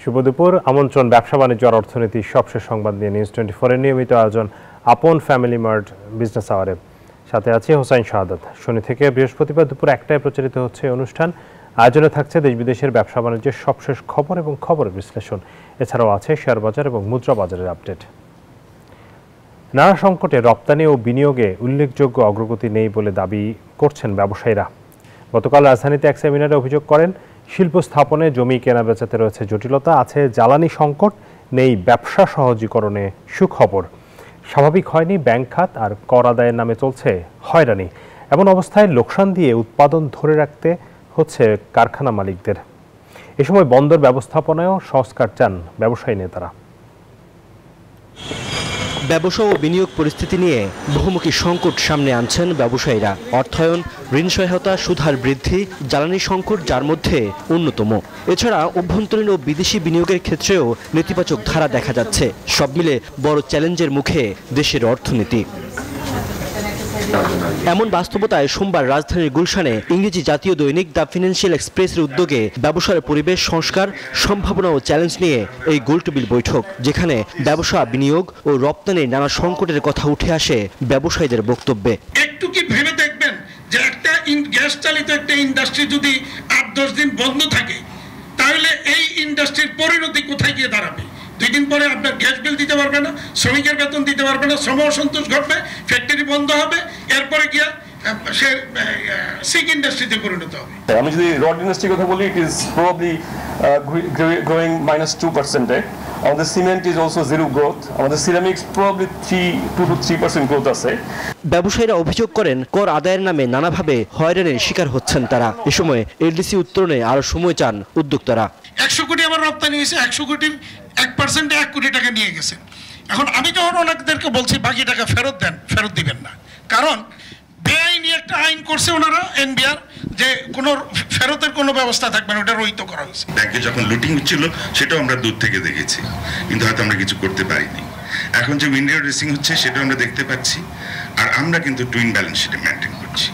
শুভ দুপুর। আমন্ত্রণ ব্যবসা বাণিজ্য আর অর্থনীতি সবশেষ সংবাদ নিয়ে নিউজ 24 এর নিয়মিত আয়োজন আপন ফ্যামিলি মার্ট বিজনেস আওয়ারে। সাথে আছে হোসাইন শাহাদাত। শনি থেকে বৃহস্পতিবার দুপুর 1টায় প্রচারিত হচ্ছে অনুষ্ঠান। আয়োজনে থাকছে দেশ বিদেশের ব্যবসা বাণিজ্যের সবশেষ খবর এবং খবরের বিশ্লেষণ। এছাড়াও আছে শেয়ার বাজার এবং মুদ্রা বাজারের আপডেট। নানা সংকটে রপ্তানি ও বিনিয়োগে উল্লেখযোগ্য অগ্রগতি নেই বলে দাবি করছেন ব্যবসায়ীরা। গতকাল রাজধানীতে এক সেমিনারে অভিযোগ করেন, শিল্প স্থাপনে জমি কেনা বেচাতে রয়েছে জটিলতা, আছে জ্বালানি সংকট, নেই ব্যবসা সহজীকরণে সুখবর। স্বাভাবিক হয়নি ব্যাংক খাত, আর কর আদায়ের নামে চলছে হয়রানি। এমন অবস্থায় লোকসান দিয়ে উৎপাদন ধরে রাখতে হচ্ছে কারখানা মালিকদের। এ সময় বন্দর ব্যবস্থাপনায়ও সংস্কার চান ব্যবসায়ী নেতারা। ব্যবসা ও বিনিয়োগ পরিস্থিতি নিয়ে বহুমুখী সংকট সামনে আনছেন ব্যবসায়ীরা। অর্থায়ন, ঋণ সহায়তা, সুদহার বৃদ্ধি, জ্বালানি সংকট যার মধ্যে অন্যতম। এছাড়া অভ্যন্তরীণ ও বিদেশি বিনিয়োগের ক্ষেত্রেও নেতিবাচক ধারা দেখা যাচ্ছে। সব মিলে বড় চ্যালেঞ্জের মুখে দেশের অর্থনীতি। এমন বাস্তবতায় সোমবার রাজধানীর গুলশানে ইংরেজি জাতীয় দৈনিক দ্য ফিনান্সিয়াল এক্সপ্রেসের উদ্যোগে ব্যবসার পরিবেশ সংস্কার, সম্ভাবনা ও চ্যালেঞ্জ নিয়ে এই গোলটেবিল বৈঠক, যেখানে ব্যবসা, বিনিয়োগ ও রপ্তানির নানা সংকটের কথা উঠে আসে ব্যবসায়ীদের বক্তব্যে। একটু কি ভেবে দেখবেন যে একটা গ্যাস চালিত একটা ইন্ডাস্ট্রি যদি 8-10 দিন বন্ধ থাকে, তাহলে এই ইন্ডাস্ট্রির পরিণতি কোথায় গিয়ে দাঁড়াবে? 2 দিন পরে আপনার গ্যাস বিল দিতে পারবে না, শ্রমিকের বেতন দিতে পারবে না, শ্রম অসন্তোষ ঘটবে, ফ্যাক্টরি বন্ধ হবে, এরপরে গিয়া সে সিক ইন্ডাস্ট্রিতে পরিণত হবে। আমি যদি রড ইন্ডাস্ট্রির কথা বলি, ইট ইজ প্রবাবলি গ্রোয়িং -2%. আমাদের cement is also zero growth. আমাদের সিরামিক্স প্রবাবলি 2 to 3% গ্রোথ আছে। ব্যবসায়ীরা অভিযোগ করেন, কর আদায়ের নামে নানাভাবে হয়রানির শিকার হচ্ছেন তারা। এ সময় এলডিসি উত্তরণে আরো সময় চান উদ্যোক্তারা। 100 কোটি আমার রপ্তানি হয়েছে, 100 কোটির 1% 1 কোটি টাকা নিয়ে গেছেন। এখন আমি যখন ওনাদেরকে বলছি বাকি টাকা ফেরত দেন, ফেরত দিবেন না, কারণ বেআইনি একটা আইন করছে ওনারা, এনবিআর, যে কোনো ফেরতের কোনো ব্যবস্থা থাকবে না, ওটা রহিত করা হয়েছে। ব্যাংকে যখন লুটিং হচ্ছিল সেটাও আমরা দূর থেকে দেখেছি, কিন্তু হয়তো আমরা কিছু করতে পারিনি। এখন যে উইন্ডো ড্রেসিং হচ্ছে সেটাও আমরা দেখতে পাচ্ছি, আর আমরা কিন্তু টুইন ব্যালেন্স শিটে মেনটেন করছি।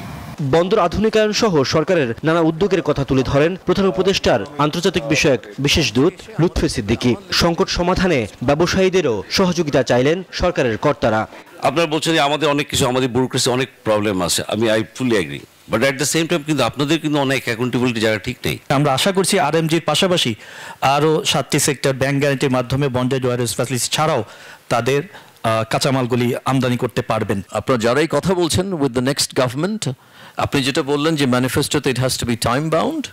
বন্দর আধুনিকায়ন সহ সরকারের নানা উদ্যোগের কথা তুলে ধরেন প্রধান উপদেষ্টার আন্তর্জাতিক বিষয়ক বিশেষ দূত লুৎফে সিদ্দিকী। সংকট সমাধানে ব্যবসায়ীদেরও সহযোগিতা চাইলেন সরকারের কর্তারা। আপনারা বলছেন যে আমাদের অনেক কিছু, আমাদের ব্যুরোক্রেসি অনেক প্রবলেম আছে, I fully agree, but at the same time কিন্তু আপনাদের কিন্তু অনেক অ্যাকাউন্টেবিলিটি জায়গা ঠিক নেই। আমরা আশা করছি আরএমজির পাশাপাশি আরও 7টি সেক্টর ব্যাংক গ্যারান্টির মাধ্যমে বন্ডেড ওয়ারেন্স ফ্যাসিলিটি ছাড়াও তাদের কাঁচামালগুলি আমদানি করতে পারবেন। আপনারা যারাই কথা বলছেন উইথ দ্য নেক্সট গভর্নমেন্ট, আপনি যেটা বললেন যে ম্যানিফেস্টোতে it has to be time bound,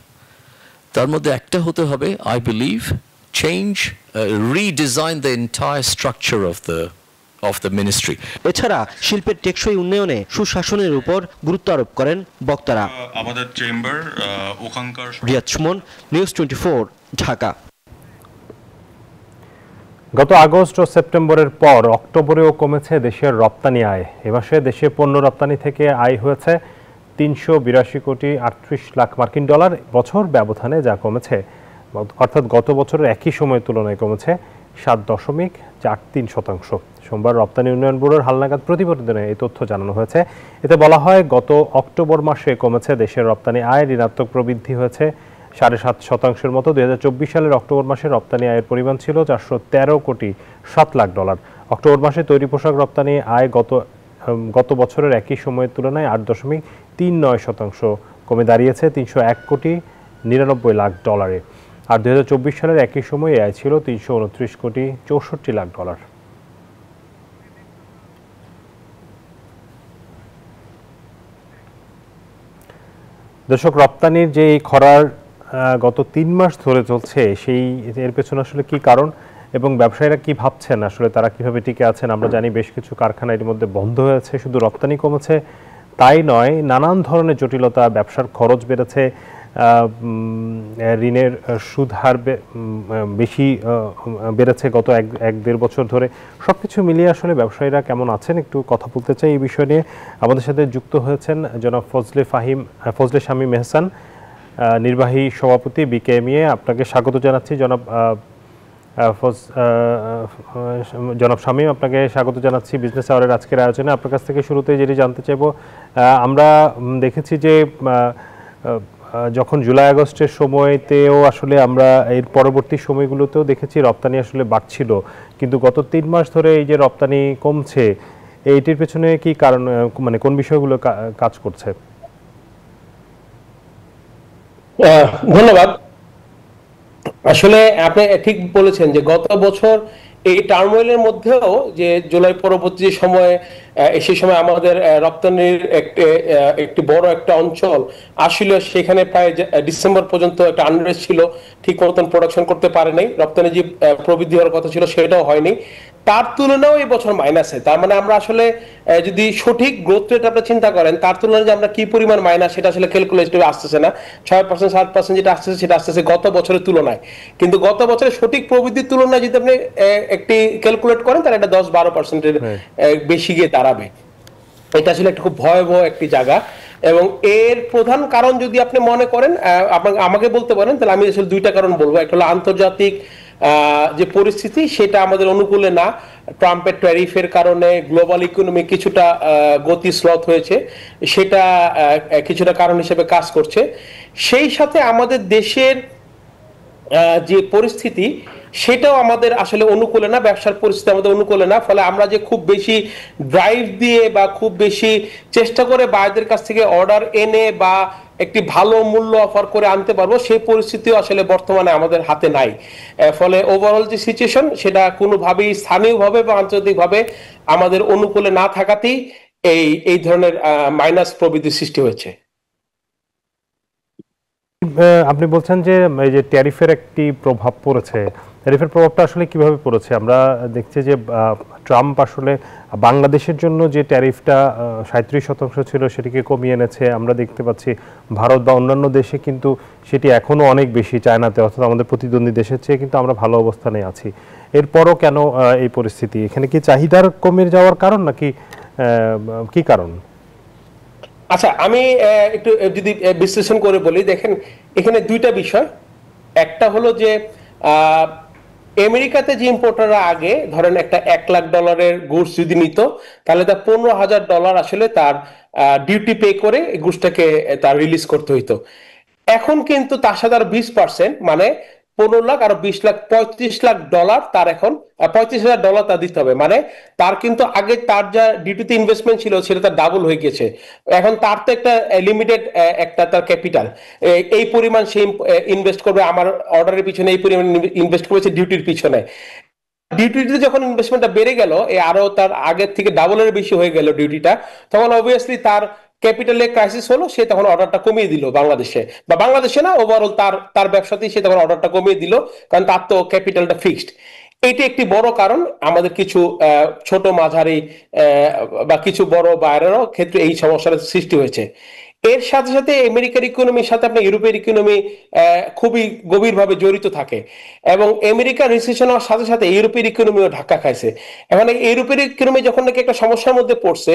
তার মধ্যে একটা হতে হবে, I believe, change, redesign the entire structure of the ministry. এছাড়া শিল্পের টেকসই উন্নয়নে সুশাসনের উপর গুরুত্ব আরোপ করেন বক্তারা। আমাদের চেম্বার ওখানকার রিয়াদ সুমন, নিউজ 24, ঢাকা। গত আগস্ট ও সেপ্টেম্বরের পর অক্টোবরেও কমেছে দেশের রপ্তানি আয়। এ মাসে দেশে পণ্য রপ্তানি থেকে আয় হয়েছে 382 কোটি 38 লাখ মার্কিন ডলার বছর ব্যবধানে, যা কমেছে, অর্থাৎ গত বছরের একই সময়ের তুলনায় কমেছে 7.43%। সোমবার রপ্তানি উন্নয়ন ব্যুরোর হালনাগাদ প্রতিবেদনে এই তথ্য জানানো হয়েছে। এতে বলা হয়, গত অক্টোবর মাসে কমেছে দেশের রপ্তানি আয়, ঋণাত্মক প্রবৃদ্ধি হয়েছে 7.5% মতো। 2024 সালের অক্টোবর মাসে রপ্তানি আয়ের পরিমাণ ছিল 413 কোটি 7 লাখ ডলার। অক্টোবর মাসে তৈরি পোশাক রপ্তানি আয় গত বছরের একই সময়ের তুলনায় 8.39% কমে দাঁড়িয়েছে 301 কোটি 99 লাখ ডলারে। আর 2024 সালের একই সময়ে আয় ছিল 329 কোটি 64 লাখ ডলার। দর্শক, রপ্তানির যে এই খরার গত 3 মাস ধরে চলছে, এর পেছনে আসলে কি কারণ এবং ব্যবসায়ীরা কি ভাবছেন, আসলে তারা কিভাবে টিকে আছেন? আমরা জানি বেশ কিছু কারখানা এর মধ্যে বন্ধ হয়েছে। শুধু রপ্তানি কমেছে তাই নয়, নানান ধরনের জটিলতা, ব্যবসার খরচ বেড়েছে, ঋণের সুদ হার বেশি বেড়েছে গত 1-1.5 বছর ধরে। সবকিছু মিলিয়ে আসলে ব্যবসায়ীরা কেমন আছেন একটু কথা বলতে চাই এই বিষয় নিয়ে। আমাদের সাথে যুক্ত হয়েছেন জনাব ফজলে শামীম এহসান, নির্বাহী সভাপতি বিকেএমইএ। আপনাকে স্বাগত জানাচ্ছি জনাব শামীম, আপনাকে স্বাগত জানাচ্ছি বিজনেস আওয়ারের আজকের আয়োজনে। আপনার কাছ থেকে শুরুতেই যেটি জানতে চাইব, আমরা দেখেছি যে যখন জুলাই আগস্টের সময়তেও আসলে আমরা এর পরবর্তী সময়গুলোতেও দেখেছি রপ্তানি আসলে বাড়ছিল, কিন্তু গত 3 মাস ধরে এই যে রপ্তানি কমছে, এইটির পেছনে কি কারণ, মানে কোন বিষয়গুলো কাজ করছে? ধন্যবাদ। আসলে আপনি ঠিক বলেছেন যে গত বছর এই টার্মোয়েলের মধ্যেও যে জুলাই পরবর্তী সময়ে সেই সময় আমাদের রপ্তানির একটি বড় একটা অঞ্চল আসলে সেখানে প্রায় ডিসেম্বর পর্যন্ত একটা আনরেস্ট ছিল, ঠিক মতন প্রোডাকশন করতে পারে নাই, রপ্তানি যে প্রবৃদ্ধি হওয়ার কথা ছিল সেটাও হয়নি, তার তুলনাও এই বছর মাইনাসে। তার মানে আমরা আসলে যদি সঠিক গ্রোথ রেট আপনি চিন্তা করেন তার তুলনায় যে আমরা কি পরিমাণ মাইনাস সেটা আসলে ক্যালকুলেটিভ আসতেছে না, 6% 7% যেটা আসতেছে সেটা আসতেছে গত বছরের তুলনায়। কিন্তু গত বছরের সঠিক প্রবৃদ্ধির তুলনায় যদি আপনি একটি ক্যালকুলেট করেন তাহলে এটা 10-12% বেশি গিয়ে দাঁড়াবে। এটা আসলে একটা খুব ভয়াবহ একটি জায়গা। এবং এর প্রধান কারণ যদি আপনি মনে করেন আমাকে বলতে পারেন, তাহলে আমি আসলে দুইটা কারণ বলবো। একটা হলো আন্তর্জাতিক যে পরিস্থিতি সেটা আমাদের অনুকূলে না, ট্রাম্পের ট্যারিফের কারণে গ্লোবাল ইকোনমি কিছুটা গতি স্লথ হয়েছে, সেটা কিছুটা কারণ হিসেবে কাজ করছে। সেই সাথে আমাদের দেশের যে পরিস্থিতি সেটাও আমাদের আসলে অনুকূলে না, ব্যবসার পরিস্থিতি আমাদের অনুকূলে না। ফলে আমরা যে খুব বেশি ড্রাইভ দিয়ে বা খুব বেশি চেষ্টা করে বাইরের কাছ থেকে অর্ডার এনে বা একটি ভালো মূল্য অফার করে আনতে পারবো সেই পরিস্থিতিও আসলে বর্তমানে আমাদের হাতে নাই। ফলে ওভারঅল যে সিচুয়েশন সেটা কোনোভাবেই স্থানীয়ভাবে বা আন্তর্জাতিকভাবে আমাদের অনুকূলে না থাকাতেই এই ধরনের মাইনাস প্রবৃদ্ধি সৃষ্টি হয়েছে। আপনি বলছেন যে এই যে ট্যারিফের একটি প্রভাব পড়েছে, ট্যারিফের প্রভাবটা আসলে কিভাবে পড়েছে? আমরা দেখছি যে ট্রাম্প আসলে বাংলাদেশের জন্য যে ট্যারিফটা 37% ছিল সেটিকে কমিয়ে এনেছে। আমরা দেখতে পাচ্ছি ভারত বা অন্যান্য দেশে কিন্তু সেটি এখনও অনেক বেশি, চায়নাতে অর্থাৎ আমাদের প্রতিদ্বন্দ্বী দেশের চেয়ে কিন্তু আমরা ভালো অবস্থানে আছি। এরপরও কেন এই পরিস্থিতি? এখানে কি চাহিদার কমে যাওয়ার কারণ নাকি কি কারণ? আচ্ছা, আমি একটু যদি বিশ্লেষণ করে বলি, দেখেন এখানে দুইটা বিষয়। একটা হলো যে আমেরিকাতে যে ইম্পোর্টাররা আগে ধরেন একটা $1,00,000 গুডস যদি নিত তাহলে তার $15,000 আসলে তার ডিউটি পে করে গুডসটাকে তার রিলিজ করতে হইতো। এখন কিন্তু তার সাথে আর 20% মানে 15 লাখ আর 20 লাখ $35 লাখ তার এখন $35,000 তার দিতে হবে। মানে তার কিন্তু আগে তার যা ডিউটিতে ইনভেস্টমেন্ট ছিল সেটা তার ডাবল হয়ে গেছে। এখন তার তো একটা লিমিটেড একটা তার ক্যাপিটাল, এই পরিমাণ সে ইনভেস্ট করবে আমার অর্ডারের পিছনে, এই পরিমাণ ইনভেস্ট করেছে ডিউটির পিছনে। ডিউটিতে যখন ইনভেস্টমেন্টটা বেড়ে গেল, আরো তার আগের থেকে ডাবলের বেশি হয়ে গেল ডিউটিটা, তখন অবভিয়াসলি তার ক্যাপিটালে ক্রাইসিস হলো, সে তখন অর্ডারটা কমিয়ে দিল বাংলাদেশে, বা বাংলাদেশে না ওভারঅল তার ব্যবসাতেই সে তখন অর্ডারটা কমিয়ে দিল, কারণ তার তো ক্যাপিটালটা ফিক্সড। এটি একটি বড় কারণ। আমাদের কিছু ছোট মাঝারি বা কিছু বড় বাইরেরও ক্ষেত্রে এই সমস্যার সৃষ্টি হয়েছে। এর সাথে সাথে আমেরিকার ইকোনমির সাথে আপনার ইউরোপের ইকোনমি খুবই গভীরভাবে জড়িত থাকে, এবং আমেরিকার রিসেশন হওয়ার সাথে সাথে ইউরোপের ইকোনমিও ধাক্কা খাইছে। এখন ইউরোপের ইকোনমি যখন নাকি একটা সমস্যার মধ্যে পড়ছে,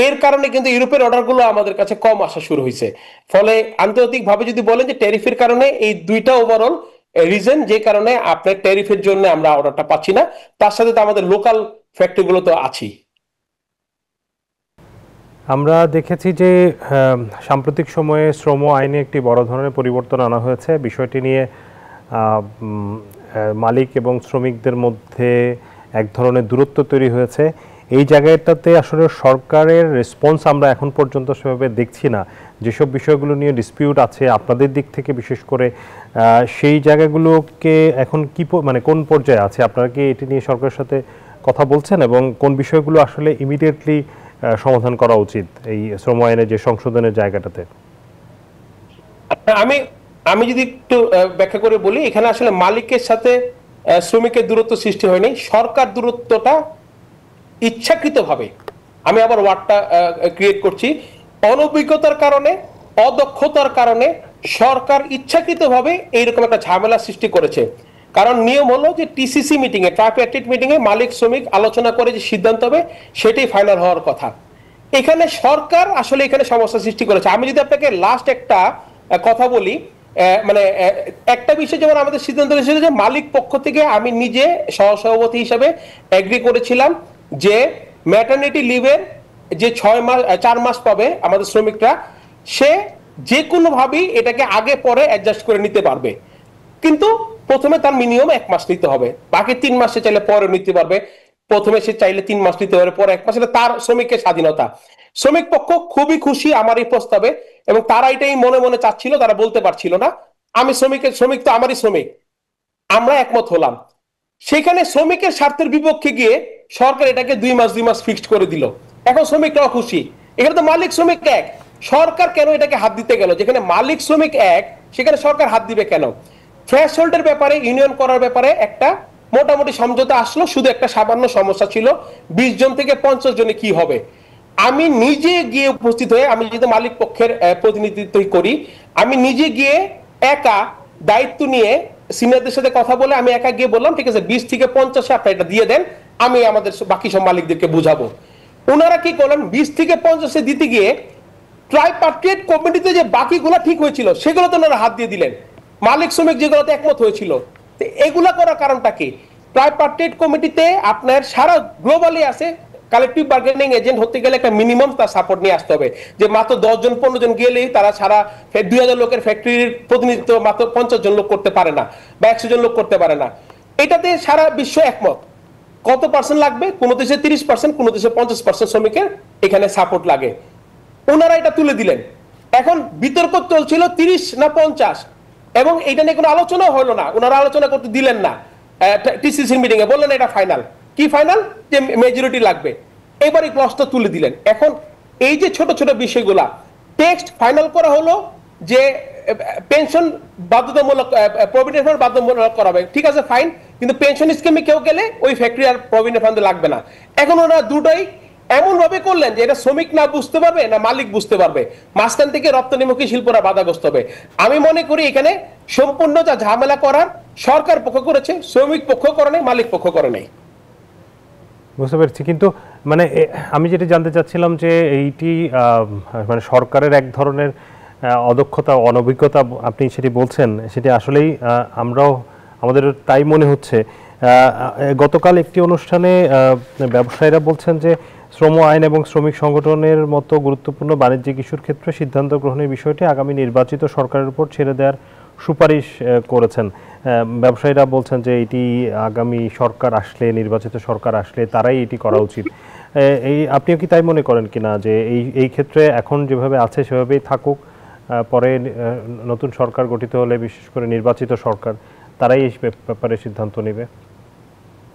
এর কারণে কিন্তু ইউরোপের অর্ডারগুলো আমাদের কাছে কম আসা শুরু হয়েছে। ফলে আন্তর্জাতিকভাবে যদি বলেন যে ট্যারিফের কারণে এই দুইটা ওভারঅল রিজন যে কারণে আপনার ট্যারিফের জন্য আমরা অর্ডারটা পাচ্ছি না, তার সাথে তো আমাদের লোকাল ফ্যাক্টরিগুলো তো আছেই। আমরা দেখেছি যে সাম্প্রতিক সময়ে শ্রম আইনে একটি বড় ধরনের পরিবর্তন আনা হয়েছে। বিষয়টি নিয়ে মালিক এবং শ্রমিকদের মধ্যে এক ধরনের দূরত্ব তৈরি হয়েছে। এই জায়গাটাতে আসলে সরকারের রেসপন্স আমরা এখন পর্যন্ত সেভাবে দেখছি না। যেসব বিষয়গুলো নিয়ে ডিসপিউট আছে আপনাদের দিক থেকে বিশেষ করে, সেই জায়গাগুলোকে এখন কি মানে কোন পর্যায়ে আছে? আপনারা কি এটি নিয়ে সরকারের সাথে কথা বলছেন, এবং কোন বিষয়গুলো আসলে ইমিডিয়েটলি সমাধান করা উচিত এই শ্রম আইনের যে সংশোধনের জায়গাটাতে? আমি যদি একটু ব্যাখ্যা করে বলি, এখানে আসলে মালিকের সাথে শ্রমিকের দূরত্ব সৃষ্টি হয়নি, সরকার দূরত্বটা ইচ্ছাকৃতভাবে, আমি আবার ওয়ার্ডটা ক্রিয়েট করছি, অনভিজ্ঞতার কারণে, অদক্ষতার কারণে সরকার ইচ্ছাকৃতভাবে এইরকম একটা ঝামেলা সৃষ্টি করেছে। কারণ নিয়ম হলো যে টিসিসি মিটিং এ, ট্রাইপার্টিট মিটিং এ মালিক শ্রমিক আলোচনা করে যে সিদ্ধান্ত হবে সেটাই ফাইনাল হওয়ার কথা। এখানে সরকার আসলে এখানে সমস্যা সৃষ্টি করেছে। আমি যদি আপনাকে লাস্ট একটা কথা বলি, মানে একটা বিষয় যেমন আমাদের সিদ্ধান্ত হয়েছিল যে মালিক পক্ষ থেকে আমি নিজে সহসভাপতি হিসাবে এগ্রি করেছিলাম যে ম্যাটারনিটি লিভের যে 4 মাস পাবে আমাদের শ্রমিকরা, সে যে কোনোভাবেই এটাকে আগে পরে অ্যাডজাস্ট করে নিতে পারবে, কিন্তু প্রথমে তার মিনিমাম 1 মাস নিতে হবে, বাকি 3 মাসে চাইলে পরে নিতে পারবে। প্রথমে সে চাইলে 3 মাস নিতে পারবে, পরে 1 মাস, এটা তার শ্রমিকের স্বাধীনতা। শ্রমিক পক্ষ খুবই খুশি আমার এই প্রস্তাবে, এবং তারা এটাই মনে মনে চাচ্ছিল, তারা বলতে পারছিল না। আমি শ্রমিক তো আমারই শ্রমিক, আমরা একমত হলাম। সেখানে শ্রমিকের স্বার্থের বিপক্ষে গিয়ে সরকার এটাকে 2 মাস ফিক্সড করে দিল। এখন শ্রমিকরাও খুশি, এখানে তো মালিক শ্রমিক এক, সরকার কেন এটাকে হাত দিতে গেল? যেখানে মালিক শ্রমিক এক, সেখানে সরকার হাত দিবে কেন? থ্রেশহোল্ডের ব্যাপারে, ইউনিয়ন করার ব্যাপারে একটা মোটামুটি সমঝোতা আসলো, শুধু একটা সামান্য সমস্যা ছিল, 20 জন থেকে 50 জনে কি হবে। আমি নিজে গিয়ে উপস্থিত হয়ে, আমি যেহেতু মালিক পক্ষের প্রতিনিধিত্ব করি, আমি নিজে গিয়ে একা দায়িত্ব নিয়ে সিনিয়রদের সাথে কথা বলে আমি একা গিয়ে বললাম, ঠিক আছে 20 থেকে 50 আপনি এটা দিয়ে দেন, আমি আমাদের বাকি সব মালিকদেরকে বুঝাবো। ওনারা কি করলেন, 20 থেকে 50 দিতে গিয়ে ট্রাইপার্টিট কমিটিতে যে বাকিগুলো ঠিক হয়েছিল সেগুলোতে ওনারা হাত দিয়ে দিলেন, মালিক শ্রমিক যেগুলোতে একমত হয়েছিল। এগুলা করার কারণটা কি? ট্রাইপার্টিট কমিটিতে আপনার সারা গ্লোবালি আছে, কালেকটিভ বার্গেনিং এজেন্ট হতে গেলে একটা মিনিমাম তার সাপোর্ট নিয়ে আসতে হবে, যে মাত্র 10 জন 15 জন গেলেই তারা সারা 2000 লোকের ফ্যাক্টরির প্রতিনিধিত্ব মাত্র 50 জন লোক করতে পারে না, বা 100 জন লোক করতে পারে না। এটাতে সারা বিশ্ব একমত। কত পার্সেন্ট লাগবে? কোন দেশে 30%, কোন দেশে 50% শ্রমিকের এখানে সাপোর্ট লাগে। ওনারা এটা তুলে দিলেন। এখন বিতর্ক চলছিল 30 না 50, এবং এটা নিয়ে কোনো আলোচনা হলো না, ওনারা আলোচনা করতে দিলেন না। টিসিসি মিটিং এ বললেন এটা ফাইনাল। কি ফাইনাল? যে মেজরিটি লাগবে। এবার এই ক্লজটা তুলে দিলেন। এখন এই যে ছোট ছোট বিষয়গুলা টেক্সট ফাইনাল করা হলো, যে পেনশন বাধ্যতামূলক, প্রভিডেন্ট ফান্ড বাধ্যতামূলক করা হবে, ঠিক আছে ফাইন, কিন্তু পেনশন স্কিমে কেউ গেলে ওই ফ্যাক্টরি আর প্রভিডেন্ট ফান্ড লাগবে না। এখন ওনারা দুটোই এমন ভাবে করলেন যে এটা শ্রমিক না বুঝতে পারবে না মালিক বুঝতে পারবে, মাঝখান থেকে রপ্তানিমুখী শিল্পরা বাধাগ্রস্ত হবে। আমি মনে করি এখানে সম্পূর্ণ যা ঝামেলা করার সরকার পক্ষ করেছে, শ্রমিক পক্ষ করে নাই, মালিক পক্ষ করে নাই। বুঝতে পেরেছি, কিন্তু মানে আমি যেটা জানতে চাচ্ছিলাম যে এইটি মানে সরকারের এক ধরনের অদক্ষতা, অনভিজ্ঞতা, আপনি সেটি বলছেন, সেটি আসলেই আমরাও আমাদের তাই মনে হচ্ছে। গতকাল একটি অনুষ্ঠানে ব্যবসায়ীরা বলছেন যে শ্রম আইন এবং শ্রমিক সংগঠনের মতো গুরুত্বপূর্ণ বাণিজ্যিক ইস্যুর ক্ষেত্রে সিদ্ধান্ত গ্রহণের বিষয়টি আগামী নির্বাচিত সরকারের উপর ছেড়ে দেওয়ার সুপারিশ করেছেন। ব্যবসায়ীরা বলছেন যে এটি আগামী সরকার আসলে, নির্বাচিত সরকার আসলে তারাই এটি করা উচিত। আপনিও কি তাই মনে করেন কিনা, যে এই ক্ষেত্রে এখন যেভাবে আছে সেভাবেই থাকুক, পরে নতুন সরকার গঠিত হলে, বিশেষ করে নির্বাচিত সরকার, তারাই এই ব্যাপারে সিদ্ধান্ত নেবে?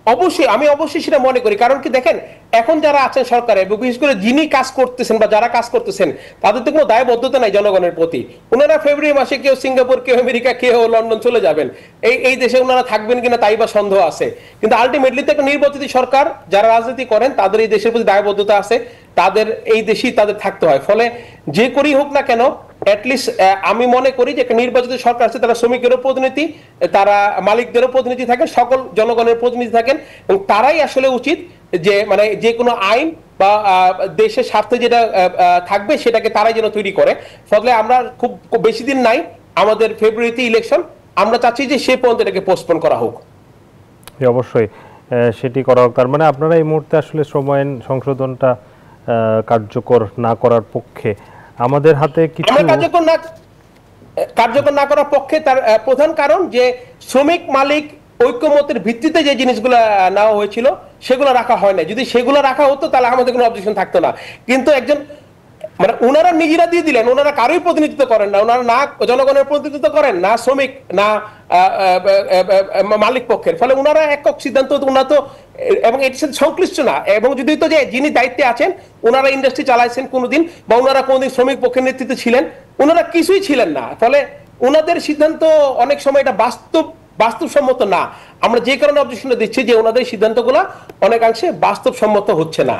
অবশ্যই, আমি অবশ্যই সেটা মনে করি। কারণ কি দেখেন, এখন যারা আছেন সরকারে, বিশেষ করে যিনি কাজ করতেছেন বা যারা কাজ করতেছেন, তাদের তো কোনো দায়বদ্ধতা নাই জনগণের প্রতি। ওনারা ফেব্রুয়ারি মাসে কেউ সিঙ্গাপুর, কেউ আমেরিকা, কেউ লন্ডন চলে যাবেন, এই দেশে ওনারা থাকবেন কিনা তাই বা সন্দেহ আছে। কিন্তু আলটিমেটলি তো একটা নির্বাচিত সরকার, যারা রাজনীতি করেন তাদের এই দেশের প্রতি দায়বদ্ধতা আছে, তাদের এই দেশেই তাদের থাকতে হয়। ফলে যে করি হোক না কেন, অ্যাটলিস্ট আমি মনে করি যে একটা নির্বাচিত সরকার আছে, তারা শ্রমিকেরও প্রতিনিধি, তারা মালিকদেরও প্রতিনিধি থাকেন, সকল জনগণের প্রতিনিধি থাকেন, এবং তারাই আসলে উচিত যে মানে যে কোনো আইন বা দেশের স্বার্থে যেটা থাকবে সেটাকে তারাই যেন তৈরি করে। ফলে আমরা খুব বেশি দিন নাই, আমাদের ফেব্রুয়ারিতে ইলেকশন, আমরা চাচ্ছি যে সে পর্যন্ত এটাকে পোস্টপোন করা হোক। অবশ্যই সেটি করা হোক। তার মানে আপনারা এই মুহূর্তে আসলে শ্রম আইন সংশোধনটা কার্যকর না করার পক্ষে। আমাদের হাতে কিছু কার্যকর না করার পক্ষে তার প্রধান কারণ যে শ্রমিক মালিক ঐক্যমতের ভিত্তিতে যে জিনিসগুলো নেওয়া হয়েছিল সেগুলো রাখা হয় না। যদি সেগুলো রাখা হতো তাহলে আমাদের কোনো অবজেকশন থাকতো না। কিন্তু একজন মানে ওনারা নিজেরা দিয়ে দিলেন, ওনারা কারোই প্রতিনিধিত্ব করেন না, ওনারা না জনগণের প্রতিনিধিত্ব করেন, না শ্রমিক, না মালিক পক্ষের। ফলে ওনারা একক সিদ্ধান্ত, ওনারা তো এবং এটির সাথে সংশ্লিষ্ট না। এবং যদি তো যে যিনি দায়িত্বে আছেন ওনারা ইন্ডাস্ট্রি চালাইছেন কোনোদিন, বা ওনারা কোনোদিন শ্রমিক পক্ষের নেতৃত্বে ছিলেন, ওনারা কিছুই ছিলেন না। ফলে ওনাদের সিদ্ধান্ত অনেক সময় এটা বাস্তবসম্মত না। আমরা যে কারণে অবজেকশনটা দিচ্ছি যে ওনাদের সিদ্ধান্তগুলো অনেকাংশে বাস্তবসম্মত হচ্ছে না।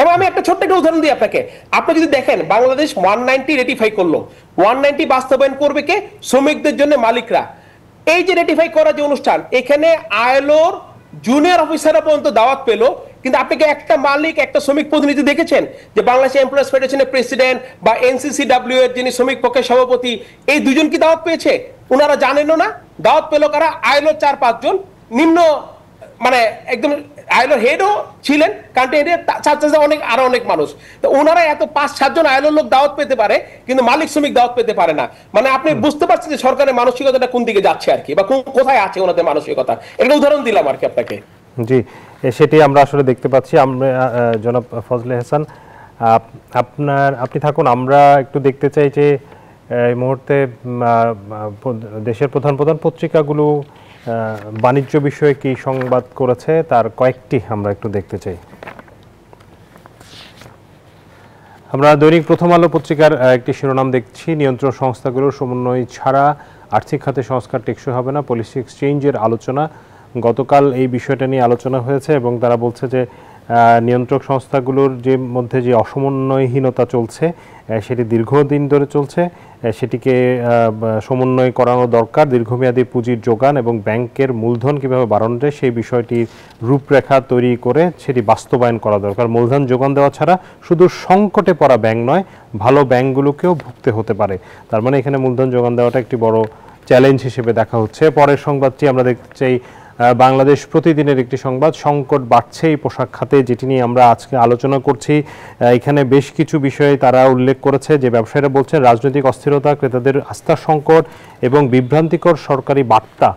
এবং আমি একটা ছোট্ট একটা উদাহরণ দিই আপনাকে। আপনি যদি দেখেন, বাংলাদেশ 190 রেটিফাই করলো। 190 বাস্তবায়ন করবে কে? শ্রমিকদের জন্য মালিকরা। এই যে রেটিফাই করার যে অনুষ্ঠান, এখানে আইএলওর জুনিয়র অফিসাররা পর্যন্ত দাওয়াত পেলো, কিন্তু আপনি কি একটা মালিক, একটা শ্রমিক প্রতিনিধি দেখেছেন যে বাংলাদেশ এমপ্লয়ার্স ফেডারেশনের প্রেসিডেন্ট বা এনসিসিডব্লিউ এর যিনি শ্রমিক পক্ষের সভাপতি, এই দুজন কি দাওয়াত পেয়েছে? ওনারা জানেনও না। দাওয়াত পেলো কারা? আইএলওর 4-5 জন নিম্ন, মানে একদম আইএলওর হেডও ছিলেন, কান্ট্রি হেডে আরো অনেক মানুষ। তো ওনারা এত 5-7 জন আইএলওর লোক দাওয়াত পেতে পারে, কিন্তু মালিক শ্রমিক দাওয়াত পেতে পারে না। মানে আপনি বুঝতে পারছেন যে সরকারের মানসিকতাটা কোন দিকে যাচ্ছে আর কি, বা কোথায় আছে ওনাদের মানসিকতা। একটা উদাহরণ দিলাম আর কি আপনাকে। জি, সেটি আমরা আসলে দেখতে পাচ্ছি। আমরা জনাব ফজলে হাসান, আপনি থাকুন, আমরা একটু দেখতে চাই যে এই মুহূর্তে দেশের প্রধান পত্রিকাগুলো বাণিজ্য বিষয়ে কি সংবাদ করেছে তার কয়েকটি আমরা একটু দেখতে চাই। আমরা দৈনিক প্রথম আলো পত্রিকার একটি শিরোনাম দেখছি, নিয়ন্ত্রক সংস্থাগুলোর সমন্বয় ছাড়া আর্থিক খাতে সংস্কার টেকসই হবে না, পলিসি এক্সচেঞ্জের আলোচনা। গতকাল এই বিষয়টা নিয়ে আলোচনা হয়েছে এবং তারা বলছে যে নিয়ন্ত্রক সংস্থাগুলোর যে মধ্যে যে অসমন্বয়হীনতা চলছে সেটি দীর্ঘদিন ধরে চলছে, সেটিকে সমন্বয় করানো দরকার। দীর্ঘমেয়াদী পুঁজির যোগান এবং ব্যাংকের মূলধন কীভাবে বাড়ানো যায় সেই বিষয়টির রূপরেখা তৈরি করে সেটি বাস্তবায়ন করা দরকার। মূলধন যোগান দেওয়া ছাড়া শুধু সংকটে পড়া ব্যাংক নয়, ভালো ব্যাংকগুলোকেও ভুগতে হতে পারে। তার মানে এখানে মূলধন যোগান দেওয়াটা একটি বড় চ্যালেঞ্জ হিসেবে দেখা হচ্ছে। পরের সংবাদটি আমরা দেখতে চাই, বাংলাদেশ প্রতিদিনের একটি সংবাদ, সংকট বাড়ছে এই পোশাক খাতে, যেটি নিয়ে আমরা আজকে আলোচনা করছি। এখানে বেশ কিছু বিষয়ে তারা উল্লেখ করেছে যে ব্যবসায়ীরা বলছেন রাজনৈতিক অস্থিরতা, ক্রেতাদের আস্থার সংকট এবং বিভ্রান্তিকর সরকারি বার্তা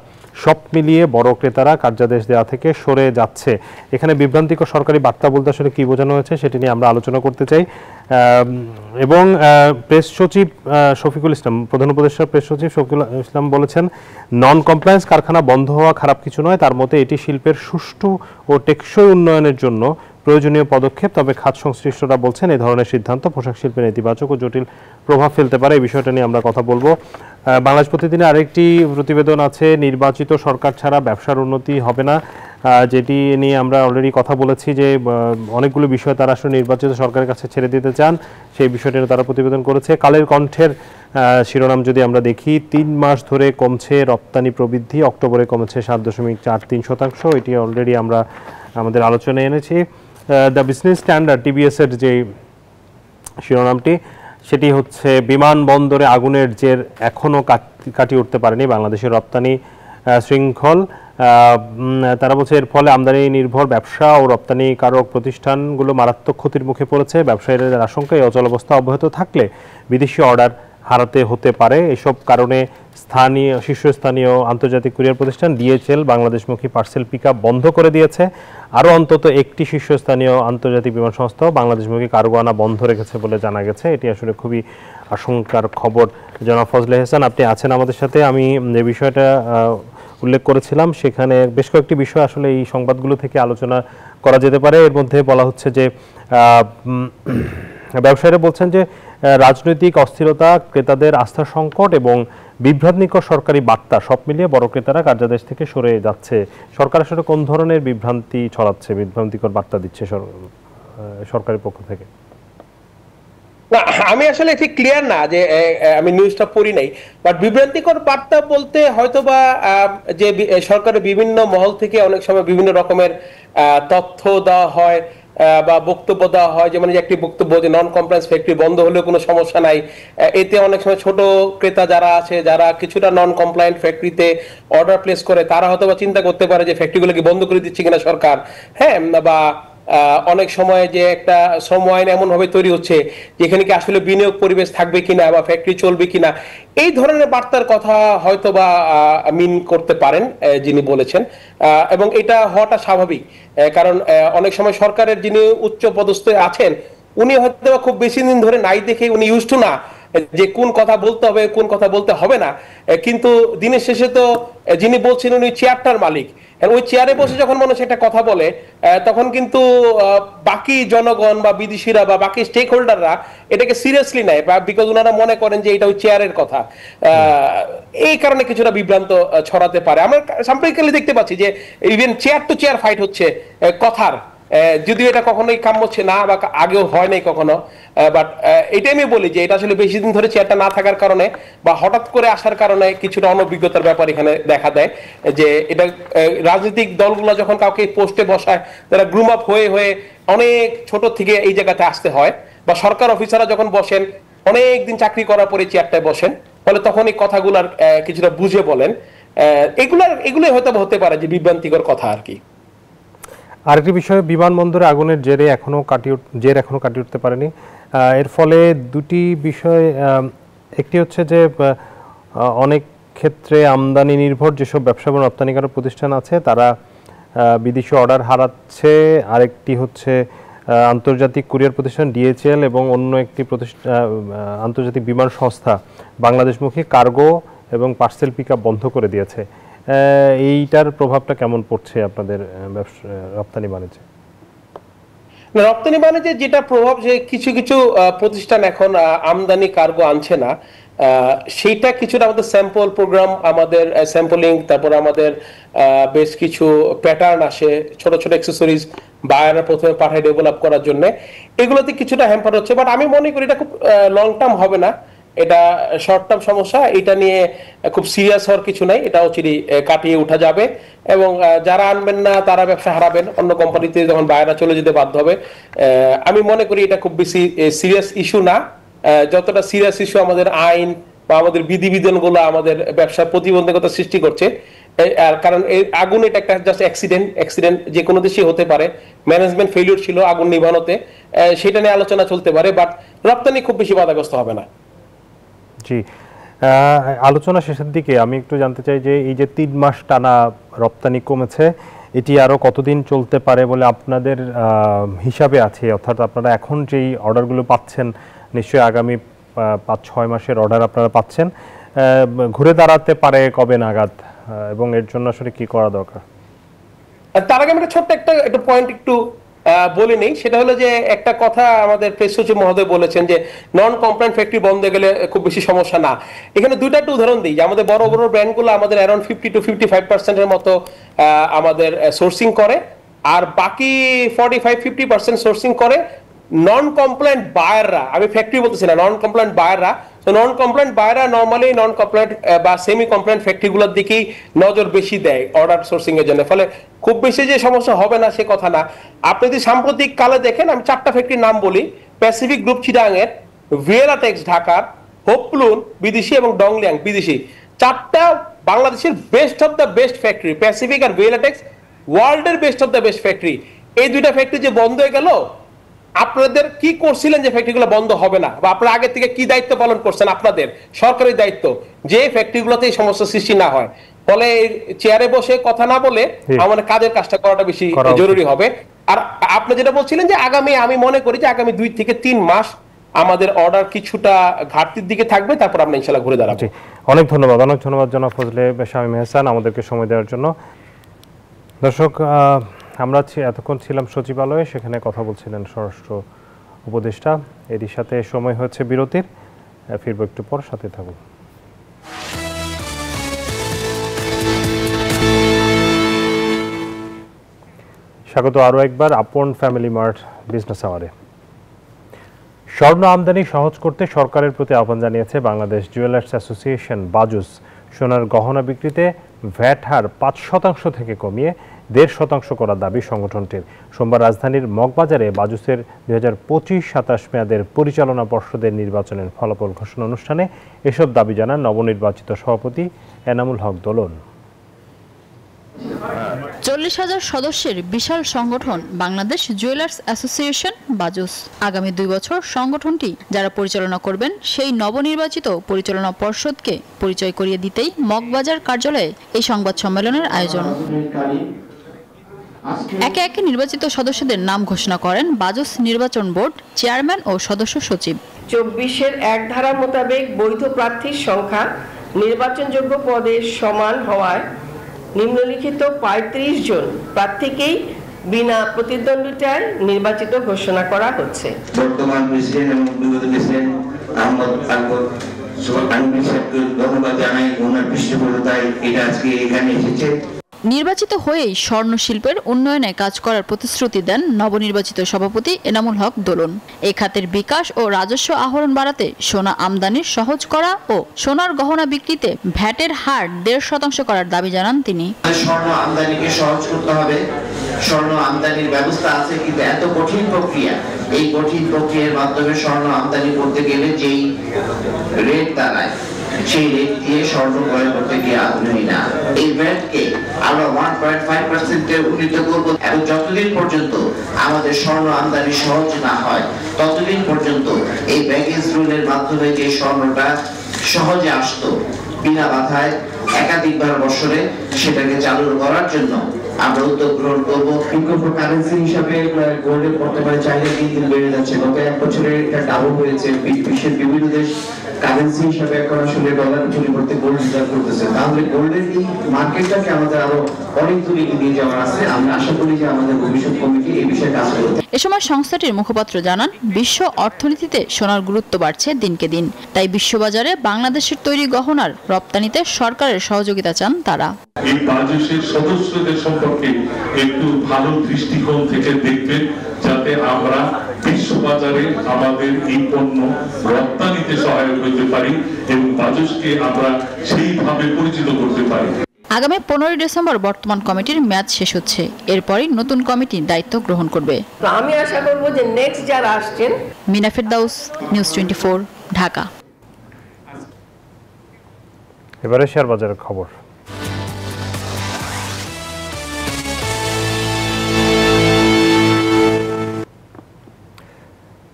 সব মিলিয়ে বড় ক্রেতারা কার্যাদেশ দেওয়া থেকে সরে যাচ্ছে। এখানে বিভ্রান্তিকর সরকারি বার্তা বলতে আসলে কী বোঝানো হয়েছে সেটি নিয়ে আমরা আলোচনা করতে চাই। এবং প্রেস সচিব শফিকুল ইসলাম, প্রধান উপদেষ্টা প্রেস সচিব শফিকুল ইসলাম বলেছেন নন কমপ্লায়েন্স কারখানা বন্ধ হওয়া খারাপ কিছু নয়, তার মতে এটি শিল্পের সুষ্ঠু ও টেকসই উন্নয়নের জন্য প্রয়োজনীয় পদক্ষেপ। তবে খাত সংশ্লিষ্টরা বলছেন এই ধরনের সিদ্ধান্ত পোশাক শিল্পের নেতিবাচক ও জটিল প্রভাব ফেলতে পারে। এই বিষয়টা নিয়ে আমরা কথা বলবো। বাংলাদেশ প্রতিদিনে আরেকটি প্রতিবেদন আছে, নির্বাচিত সরকার ছাড়া ব্যবসার উন্নতি হবে না, যেটি নিয়ে আমরা অলরেডি কথা বলেছি যে অনেকগুলো বিষয় তারা আসলে নির্বাচিত সরকারের কাছে ছেড়ে দিতে চান, সেই বিষয়টি তারা প্রতিবেদন করেছে। কালের কণ্ঠের শিরোনাম যদি আমরা দেখি, 3 মাস ধরে কমছে রপ্তানি প্রবৃদ্ধি, অক্টোবরে কমেছে 7.43%। এটি অলরেডি আমরা আমাদের আলোচনায় এনেছি। দ্য বিজনেস স্ট্যান্ডার্ড টিবিএসের যে শিরোনামটি সেটি হচ্ছে বিমানবন্দরে আগুনের জের এখনও কাটিয়ে উঠতে পারেনি বাংলাদেশের রপ্তানি শৃঙ্খল। তারা বলছে এর ফলে আমদানি নির্ভর ব্যবসা ও রপ্তানিকারক প্রতিষ্ঠানগুলো মারাত্মক ক্ষতির মুখে পড়েছে। ব্যবসায়ীদের আশঙ্কা এই অচলাবস্থা অব্যাহত থাকলে বিদেশি অর্ডার হারাতে হতে পারে। এসব কারণে শীর্ষস্থানীয় আন্তর্জাতিক কুরিয়ার প্রতিষ্ঠান ডিএচএল বাংলাদেশমুখী পার্সেল পিকআপ বন্ধ করে দিয়েছে। আরও অন্তত একটি শীর্ষস্থানীয় আন্তর্জাতিক বিমান সংস্থাও বাংলাদেশমুখী কার্গো আনা বন্ধ রেখেছে বলে জানা গেছে। এটি আসলে খুবই আশঙ্কার খবর। জনাব ফজলে হাসান, আপনি আছেন আমাদের সাথে। আমি যে বিষয়টা উল্লেখ করেছিলাম সেখানে বেশ কয়েকটি বিষয় আসলে এই সংবাদগুলো থেকে আলোচনা করা যেতে পারে। এর মধ্যে বলা হচ্ছে যে ব্যবসায়ীরা বলছেন যে রাজনৈতিক অস্থিরতা, ক্রেতাদের আস্থার সংকট এবং বিভ্রান্তিকর সরকারি বার্তা সব মিলিয়ে বড় ক্রেতারা কার্যাদেশ থেকে সরে যাচ্ছে। সরকার আসলে কোন ধরনের বিভ্রান্তি ছড়াচ্ছে, বিভ্রান্তিকর বার্তা দিচ্ছে সরকারের পক্ষ থেকে? না, আমি আসলে ঠিক ক্লিয়ার না, যে আমি নিউজটা পড়ি নাই, বাট বিভ্রান্তিকর বার্তা বলতে হয়তোবা যে সরকারের বিভিন্ন মহল থেকে অনেক সময় বিভিন্ন রকমের তথ্য দেওয়া হয় বা বক্তব্য দেওয়া হয়। যেমন একটি বক্তব্য যে নন কমপ্লায়েন্স ফ্যাক্টরি বন্ধ হলেও কোনো সমস্যা নাই, এতে অনেক সময় ছোট ক্রেতা যারা আছে, যারা কিছুটা নন কমপ্লায়েন্ট ফ্যাক্টরিতে অর্ডার প্লেস করে, তারা হয়তোবা চিন্তা করতে পারে যে ফ্যাক্টরিগুলোকে বন্ধ করে দিচ্ছে কিনা সরকার। হ্যাঁ, বা অনেক সময় যে একটা শ্রম আইন এমন ভাবে তৈরি হচ্ছে যেখানে কি আসলে বিনিয়োগ পরিবেশ থাকবে কিনা বা ফ্যাক্টরি চলবে কিনা, এই ধরনের বার্তার কথা হয়তো বা মিন করতে পারেন যিনি বলেছেন। এবং এটা হওয়াটা স্বাভাবিক, কারণ অনেক সময় সরকারের যিনি উচ্চ পদস্থ আছেন উনি হয়তো খুব বেশি দিন ধরে নাই দেখে উনি ইউজ টু না যে কোন কথা বলতে হবে কোন কথা বলতে হবে না। কিন্তু দিনের শেষে তো যিনি বলছেন উনি চেয়ারটার মালিক, ওই চেয়ারে বসে যখন মানুষ একটা কথা বলে তখন কিন্তু বাকি জনগণ বা বিদেশিরা বা বাকি স্টেক হোল্ডাররা এটাকে সিরিয়াসলি নেয়, বিকজ ওনারা মনে করেন যে এটা ওই চেয়ারের কথা। এই কারণে কিছুটা বিভ্রান্ত ছড়াতে পারে। আমরা সাম্প্রতিককালে দেখতে পাচ্ছি যে even chair to chair fight হচ্ছে কথার, যদিও এটা কখনোই কাম্য হচ্ছে না বা আগেও হয় নাই কখনো। বাট এটাই আমি বলি যে এটা আসলে বেশি দিন ধরে চেয়ারটা না থাকার কারণে বা হঠাৎ করে আসার কারণে কিছুটা অনভিজ্ঞতার ব্যাপার এখানে দেখা দেয়। যে এটা রাজনৈতিক দলগুলো যখন কাউকে পোস্টে বসায় তারা গ্রুম আপ হয়ে হয়ে অনেক ছোট থেকে এই জায়গাতে আসতে হয়, বা সরকার অফিসাররা যখন বসেন অনেক দিন চাকরি করার পরে চেয়ারটায় বসেন, ফলে তখন এই কথাগুলার কিছুটা বুঝে বলেন। এগুলোই হয়তো হতে পারে যে বিভ্রান্তিকর কথা আর কি। আরেকটি বিষয়, বিমানবন্দরে আগুনের জের এখনো কাটিয়ে উঠতে পারেনি। এর ফলে দুটি বিষয়, একটি হচ্ছে যে অনেক ক্ষেত্রে আমদানি নির্ভর যেসব ব্যবসা এবং রপ্তানিকারক প্রতিষ্ঠান আছে তারা বিদেশি অর্ডার হারাচ্ছে, আরেকটি হচ্ছে আন্তর্জাতিক কুরিয়ার প্রতিষ্ঠান DHL এবং অন্য একটি আন্তর্জাতিক বিমান সংস্থা বাংলাদেশমুখী কার্গো এবং পার্সেল পিকআপ বন্ধ করে দিয়েছে। এইটার প্রভাবটা কেমন পড়ছে আপনাদের রপ্তানি বাণিজ্যে? রপ্তানি বাণিজ্যে যেটা প্রভাব, যে কিছু কিছু প্রতিষ্ঠান এখন আমদানি কার্গো আনছে না, সেইটা কিছুটা আমাদের স্যাম্পল প্রোগ্রাম, আমাদের স্যাম্পলিং, তারপর আমাদের বেশ কিছু প্যাটার্ন আসে, ছোট ছোট অ্যাক্সেসরিজ বায়াররা প্রথমে পাঠায় ডেভেলপ করার জন্য, এগুলোতে কিছুটা হ্যাম্পার হচ্ছে। বাট আমি মনে করি এটা খুব লং টার্ম হবে না, এটা শর্ট টার্ম সমস্যা, এটা নিয়ে খুব সিরিয়াস হওয়ার কিছু নাই, এটা চিরি কাটিয়ে উঠা যাবে। এবং যারা আনবেন না তারা ব্যবসা হারাবেন, অন্য কোম্পানিতে যখন বায়াররা চলে যেতে বাধ্য হবে। আমি মনে করি এটা খুব বেশি সিরিয়াস ইস্যু না, যতটা সিরিয়াস ইস্যু আমাদের আইন বা আমাদের বিধিবিধানগুলো আমাদের ব্যবসার প্রতিবন্ধকতা সৃষ্টি করছে। আর কারণ এই আগুন এটা একটা জাস্ট অ্যাক্সিডেন্ট যে কোনো দেশে হতে পারে, ম্যানেজমেন্ট ফেলিওর ছিল আগুন নিভানোতে, সেটা নিয়ে আলোচনা চলতে পারে, বাট রপ্তানি খুব বেশি বাধাগ্রস্ত হবে না। জি, আলোচনা শেষের দিকে আমি একটু জানতে চাই যে এই যে 3 মাস টানা রপ্তানি কমেছে, এটি আরো কতদিন চলতে পারে বলে আপনাদের হিসাবে আছে? অর্থাৎ আপনারা এখন যেই অর্ডারগুলো পাচ্ছেন, নিশ্চয়ই আগামী 5-6 মাসের অর্ডার আপনারা পাচ্ছেন, ঘুরে দাঁড়াতে পারে কবে নাগাদ, এবং এর জন্য আসলে কি করা দরকার? তার আগে আমি ছোট্ট একটা পয়েন্ট একটু বলে নেই, সেটা হলো যে একটা কথা আমাদের প্রেস সচিব মহোদয় বলেছেন যে নন কমপ্লায়েন্ট ফ্যাক্টরি বন্ধ গেলে খুব বেশি সমস্যা না। এখানে দুইটা একটা উদাহরণ দিই, যে আমাদের বড় বড় ব্র্যান্ডগুলো আমাদের অ্যারাউন্ড 50 to 55% মতো আমাদের সোর্সিং করে, আর বাকি 45-50% সোর্সিং করে নন কমপ্লায়েন্ট বায়াররা। আমি ফ্যাক্টরি বলতেছি না, নন কমপ্লায়েন্ট বায়াররা। তো নন কমপ্লায়েন্ট বায়াররা নর্মালি নন কমপ্লায়েন্ট বা সেমি কমপ্লায়েন্ট ফ্যাক্টরিগুলোর দিকেই নজর বেশি দেয় অর্ডার সোর্সিং এর জন্য, ফলে খুব বেশি যে সমস্যা হবে না সে কথা না। আপনি যদি সাম্প্রতিক কালে দেখেন, আমি 4টা ফ্যাক্টরির নাম বলি, প্যাসিফিক গ্রুপ চিটাগাংয়ের, ভিয়েলাটেক্স ঢাকার, হোপপ্লুন বিদেশি এবং ডংলিয়াং বিদেশি, 4টা বাংলাদেশের best of the best factory. Pacific আর ভিয়েলাটেক্স ওয়ার্ল্ডের best of the best factory. এই দুইটা ফ্যাক্টরি যে বন্ধ হয়ে গেল, আপনাদের কি করছিলেন যে ফ্যাক্টরিগুলো বন্ধ হবে না, বা আপনারা আগে থেকে কি দায়িত্ব পালন করছেন? আপনাদের সরকারি দায়িত্ব যে ফ্যাক্টরিগুলোতে এই সমস্যা সৃষ্টি না হয়। ফলে চেয়ারে বসে কথা না বলে আমাদের কাজের কাজটা করাটা বেশি জরুরি হবে। আর আপনি যেটা বলছিলেন যে আগামী, আমি মনে করি যে আগামী 2 থেকে 3 মাস আমাদের অর্ডার কিছুটা ঘাটতির দিকে থাকবে, তারপর আমরা ইনশাআল্লাহ ঘুরে দাঁড়াবো। অনেক ধন্যবাদ জনাব ফজলে শামীম এহসান আমাদেরকে সময় দেওয়ার জন্য। দর্শক, আমরা এতক্ষণ ছিলাম সচিবালয়ে, সেখানে কথা বলছিলেন স্বরাষ্ট্র উপদেষ্টা। এরই সাথে সময় হচ্ছে বিরতির, ফিরবো একটু পর, সাথে থাকুন। স্বাগত আরও একবার আপন ফ্যামিলি মার্ট বিজনেস আওয়ারে। স্বর্ণ আমদানি সহজ করতে সরকারের প্রতি আহ্বান জানিয়েছে বাংলাদেশ জুয়েলার্স অ্যাসোসিয়েশন বাজুস। সোনার গহনা বিক্রিতে ভ্যাট হার 5% থেকে কমিয়ে 1.5% করার দাবি সংগঠনটির। সোমবার রাজধানীর মগবাজারে বাজুসের 2025-27 মেয়াদের পরিচালনা পর্ষদের নির্বাচনের ফলাফল ঘোষণা অনুষ্ঠানে এসব দাবি জানান নবনির্বাচিত সভাপতি এনামুল হক দোলন। 40,000 সদস্যের বিশাল সংগঠন বাংলাদেশ জুয়েলার্স অ্যাসোসিয়েশন বাজুস। আগামী 2 বছর সংগঠনটি যারা পরিচালনা করবেন সেই নবনির্বাচিত পরিচালনা পর্ষদকে পরিচয় করিয়ে দিতেই মগবাজার কার্যালয়ে এই সংবাদ সম্মেলনের আয়োজন। একে একে নির্বাচিত সদস্যদের নাম ঘোষণা করেন বাজুস নির্বাচন বোর্ড চেয়ারম্যান ও সদস্য সচিব। 24-এর 1 ধারা মোতাবেক বৈধ প্রার্থীর সংখ্যা নির্বাচনযোগ্য পদের সমান হওয়ায় নিম্নলিখিত 35 জন প্রার্থীকেই বিনা প্রতিদ্বন্দ্বিতায় নির্বাচিত ঘোষণা করা হচ্ছে। বর্তমান প্রেসিডেন্ট এবং বিগত প্রেসিডেন্ট আহমদ আকবর সাহেবকে ধন্যবাদ জানাই, ওনার পৃষ্ঠপোষকতায় এটা আজকে এখানে এসেছে। নির্বাচিত হয়েই স্বর্ণ শিল্পের উন্নয়নে কাজ করার প্রতিশ্রুতি দেন নবনির্বাচিত সভাপতি এনামুল হক দোলন। এই খাতের বিকাশ ও রাজস্ব আহরণ বাড়াতে সোনা আমদানি সহজ করা ও সোনার গহনা বিক্রিতে ভ্যাটের হার 1.5% করার দাবি জানান তিনি। স্বর্ণ আমদানিকে সহজ করতে হবে। স্বর্ণ আমদানির ব্যবস্থা আছে, কিন্তু এত কঠিন প্রক্রিয়া, এই কঠিন প্রক্রিয়ার মাধ্যমে স্বর্ণ আমদানি করতে গেলে যেই রেট দাঁড়ায় সেই রেট দিয়ে স্বর্ণ ক্রয় করতে গিয়ে আগ্রহী না। এই ভ্যাটকে আমরা 1.5% উন্নীত করব এবং যতদিন পর্যন্ত আমাদের স্বর্ণ আমদানি সহজ না হয় ততদিন পর্যন্ত এই ব্যাগেজ রুলের মাধ্যমে যে স্বর্ণটা সহজে আসতো বিনা বাধায় একাধিকবার বছরে সেটাকে চালু করার জন্য আমরা উদ্যোগ গ্রহণ করব। বিকল্প কারেন্সি হিসাবে গোল্ডের বর্তমানে চাহিদা দিন দিন বেড়ে যাচ্ছে। গত এক বছরে এটা ডাবল হয়েছে। বিশ্বের বিভিন্ন দেশ কারেন্সি হিসাবে এখন আসলে ডলার পরিবর্তে গোল্ড রিজার্ভ করতেছে। তাহলে গোল্ডের এই মার্কেটটাকে আমাদের আরো অনেক দূরে নিয়ে যাওয়ার আছে। আমরা আশা করি যে আমাদের ভবিষ্যৎ কমিটি এই বিষয়ে কাজ করবে। এ সময় সংস্থাটির মুখপাত্র জানান, বিশ্ব অর্থনীতিতে সোনার গুরুত্ব বাড়ছে দিনকে দিন। তাই বিশ্ববাজারে বাংলাদেশের তৈরি গহনার রপ্তানিতে সরকারের সহযোগিতা চান তারা। এই বাজেটের সদস্যদের সম্পর্কে একটু ভালো দৃষ্টিকোণ থেকে দেখবেন, যাতে আমরা বিশ্ববাজারে আমাদের এই পণ্য রপ্তানিতে সহায়ক হতে পারি এবং বাজেটকে আমরা সেইভাবে পরিচিত করতে পারি। আগামী 15 ডিসেম্বর বর্তমান কমিটির মেয়াদ শেষ হচ্ছে। এরপরই নতুন কমিটি দায়িত্ব গ্রহণ করবে। আমি আশা করব যে নেক্সট যারা আসছেন। মিনা ফেরদাউস, নিউজ 24, ঢাকা। এবারে শেয়ার বাজারের খবর।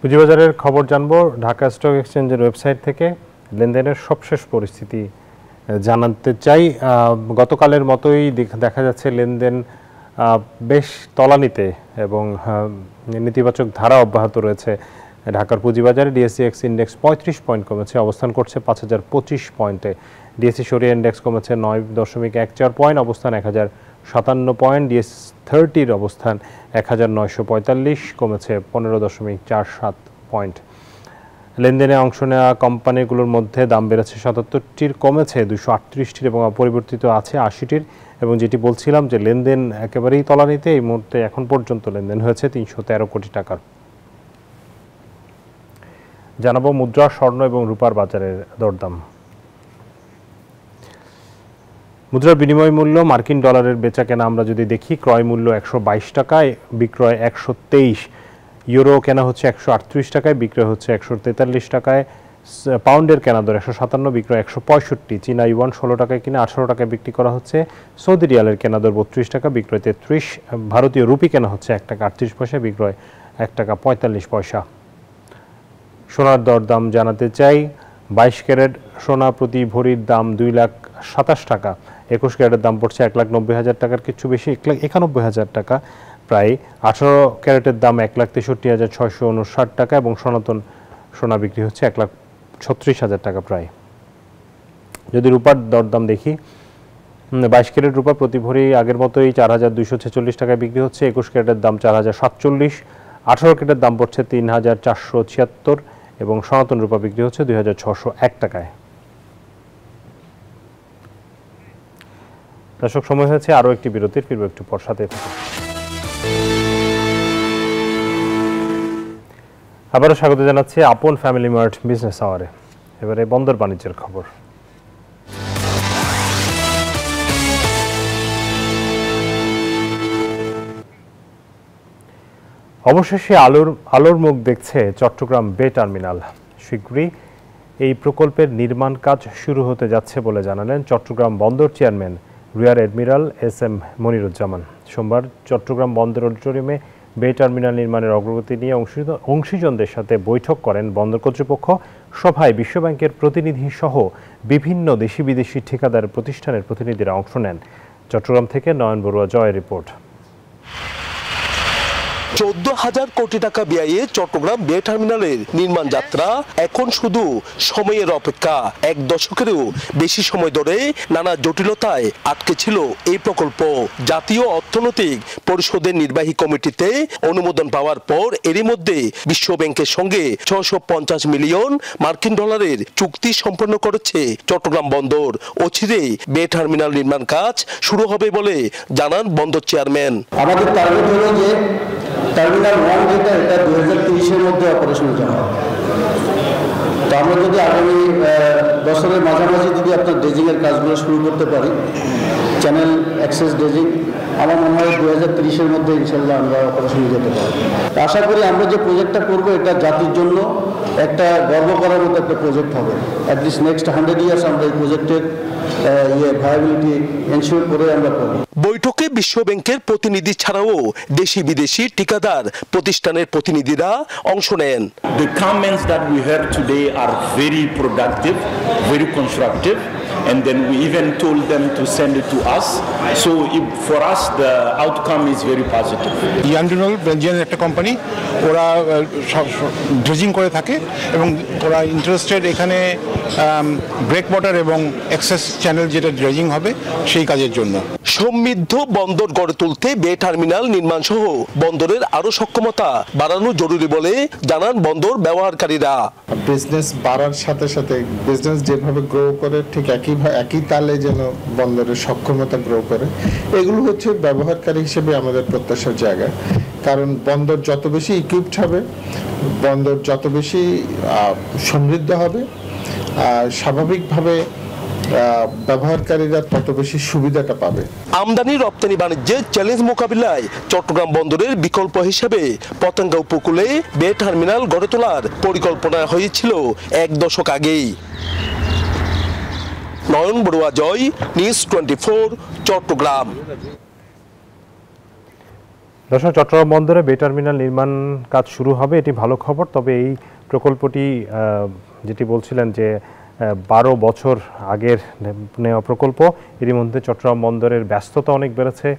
পুঁজিবাজারের খবর জানবো ঢাকা স্টক এক্সচেঞ্জের ওয়েবসাইট থেকে। লেনদেনের সবশেষ পরিস্থিতি জানাতে চাই। গতকালের মতোই দেখা যাচ্ছে লেনদেন বেশ তলানিতে এবং নেতিবাচক ধারা অব্যাহত রয়েছে ঢাকার পুঁজিবাজারে। ডিএসসিএক্স ইন্ডেক্স 35 পয়েন্ট কমেছে, অবস্থান করছে 5025 পয়েন্টে। ডিএসসি সরিয়া ইন্ডেক্স কমেছে 9.14 পয়েন্ট, অবস্থান 1057 পয়েন্ট। ডিএস30 অবস্থান 1945, কমেছে 15.47 পয়েন্ট। লেনদেনে অংশ নেওয়া কোম্পানিগুলোর মধ্যে দাম বেড়েছে 77টির, কমেছে 238টির এবং অপরিবর্তিত আছে 80টির। এবং যেটি বলছিলাম যে লেনদেন একেবারেই তলানিতে, এই মুহূর্তে এখন পর্যন্ত লেনদেন হয়েছে 313 কোটি টাকার। জানাবো মুদ্রা, স্বর্ণ এবং রূপার বাজারের দরদাম। মুদ্রার বিনিময় মূল্য মার্কিন ডলারের বেচা কেনা আমরা যদি দেখি, ক্রয় মূল্য 122 টাকায়, বিক্রয় 123। ইউরো কেনা হচ্ছে 138 টাকায়, বিক্রয় হচ্ছে 143 টাকায়। পাউন্ডের কেনা দর 157, বিক্রয় 165। চীনা ইউয়ান 16 টাকায় কিনে 18 টাকায় বিক্রি করা হচ্ছে। সৌদি রিয়ালের কেনা দর 32 টাকা, বিক্রয় 33। ভারতীয় রুপি কেনা হচ্ছে 1 টাকা 38 পয়সা, বিক্রয় 1 টাকা 45 পয়সা। সোনার দরদাম জানাতে চাই। 22 ক্যারেট সোনা প্রতি ভরির দাম 2,27,000 টাকা। 21 ক্যারেটের দাম পড়ছে 1,90,000 টাকার কিছু বেশি, 1,91,000 টাকা প্রায়। 18 ক্যারেটের দাম 1,63,659 টাকা এবং সনাতন সোনা বিক্রি হচ্ছে 1,36,000 টাকা প্রায়। যদি রূপার দরদাম দেখি, 22 ক্যারেট রূপা প্রতি ভরি আগের মতোই 4,246 টাকায় বিক্রি হচ্ছে। 21 ক্যারেটের দাম 4,047। 18 ক্যারেটের দাম পড়ছে 3,476 এবং সনাতন রূপা বিক্রি হচ্ছে 2,601 টাকায়। দর্শক, সময় হয়েছে আরও একটি বিরতির, ফিরব একটু পর, সাথে থাকুন। আবারও স্বাগত জানাচ্ছি আপন ফ্যামিলি মার্ট বিজনেস আওয়ারে। এবারে বন্দর বাণিজ্যের খবর। অবশেষে আলোর মুখ দেখছে চট্টগ্রাম বে টার্মিনাল। শীঘ্রই এই প্রকল্পের নির্মাণ কাজ শুরু হতে যাচ্ছে বলে জানালেন চট্টগ্রাম বন্দর chairman rear admiral SM. Moniruzzaman. সোমবার চট্টগ্রাম বন্দর অডিটোরিয়ামে বে টার্মিনাল নির্মাণের অগ্রগতি নিয়ে অংশীজনদের সাথে বৈঠক করেন বন্দর কর্তৃপক্ষ। সভায় বিশ্বব্যাংকের প্রতিনিধি সহ বিভিন্ন দেশি বিদেশি ঠিকাদার প্রতিষ্ঠানের প্রতিনিধিরা অংশ নেন। চট্টগ্রাম থেকে নয়ন বড়ুয়া জয়ের রিপোর্ট। 14,000 কোটি টাকা ব্যয়ে চট্টগ্রাম বে টার্মিনালের নির্মাণ যাত্রা এখন শুধু সময়ের অপেক্ষা। 1 দশকেরও বেশি সময় ধরে নানা জটিলতায় আটকে ছিল এই প্রকল্প। জাতীয় অর্থনৈতিক পরিষদের নির্বাহী কমিটিতে অনুমোদন পাওয়ার পর এরই মধ্যে বিশ্ব ব্যাংকের সঙ্গে 650 মিলিয়ন মার্কিন ডলারের চুক্তি সম্পন্ন করেছে চট্টগ্রাম বন্দর। অচিরেই বে টার্মিনাল নির্মাণ কাজ শুরু হবে বলে জানান বন্দর চেয়ারম্যান। আমাদের টার্গেট হলো যে টার্মিনাল 1 যেটা, এটা 2030-এর মধ্যে অপারেশন যাওয়া। তো আমরা যদি আগামী বছরের মাঝামাঝি যদি আপনার ড্রেজিংয়ের কাজগুলো শুরু করতে পারি, চ্যানেল অ্যাক্সেস ড্রেজিং আমার মনে হয় 2030-এর মধ্যে ইনশাল্লাহ আমরা অপারেশনে যেতে পারবো। আশা করি আমরা যে প্রজেক্টটা করবো এটা জাতির জন্য একটা গর্ব করার মতো একটা প্রজেক্ট হবে। অ্যাটলিস্ট নেক্সট 100 ইয়ার্স আমরা এই প্রজেক্টের ভায়াবিলিটি এনশিওর করে আমরা করব। বৈঠকে বিশ্ব ব্যাংকের প্রতিনিধি ছাড়াও দেশি বিদেশি ঠিকাদার প্রতিষ্ঠানের প্রতিনিধিরা অংশ নেন। The comments that we heard today are very productive, very constructive, and then we even told them to send it to us. So for us the outcome is very positive. Jan De Nul Belgian একটা company, ওরা dredging করে থাকে এবং ওরা interested এখানে break water এবং access channel যেটা dredging হবে সেই কাজের জন্য। সমৃদ্ধ বন্দর গড়ে তুলতে বে টার্মিনাল নির্মাণ সহ বন্দরের আরো সক্ষমতা বাড়ানো জরুরি বলে জানান বন্দর ব্যবহারকারীরা। বিজনেস বাড়ার সাথে সাথে বিজনেস যেভাবে গ্রো করে ঠিক একই তালে যেন বন্দরের সক্ষমতা গ্রো করে, এগুলো হচ্ছে ব্যবহারকারী হিসেবে আমাদের প্রত্যাশার জায়গা। কারণ বন্দর যত বেশি ইকুইপড হবে, বন্দর যত বেশি সমৃদ্ধ হবে, স্বাভাবিকভাবে ব্যবহারকারীরা তত বেশি সুবিধাটা পাবে। আমদানি রপ্তানি বাণিজ্যের চ্যালেঞ্জ মোকাবিলায় চট্টগ্রাম বন্দরের বিকল্প হিসেবে পতেঙ্গা উপকূলে বে টার্মিনাল গড়ে তোলার পরিকল্পনা হয়েছিল 1 দশক আগেই। নয়ন বড়ুয়া জয়, নিউজ 24, চট্টগ্রাম। দর্শক, চট্টগ্রাম বন্দরে বে টার্মিনাল নির্মাণ কাজ শুরু হবে, এটি ভালো খবর। তবে এই প্রকল্পটি যেটি বলছিলেন যে 12 বছর আগের নেওয়া প্রকল্প, এরই মধ্যে চট্টগ্রাম বন্দরের ব্যস্ততা অনেক বেড়েছে,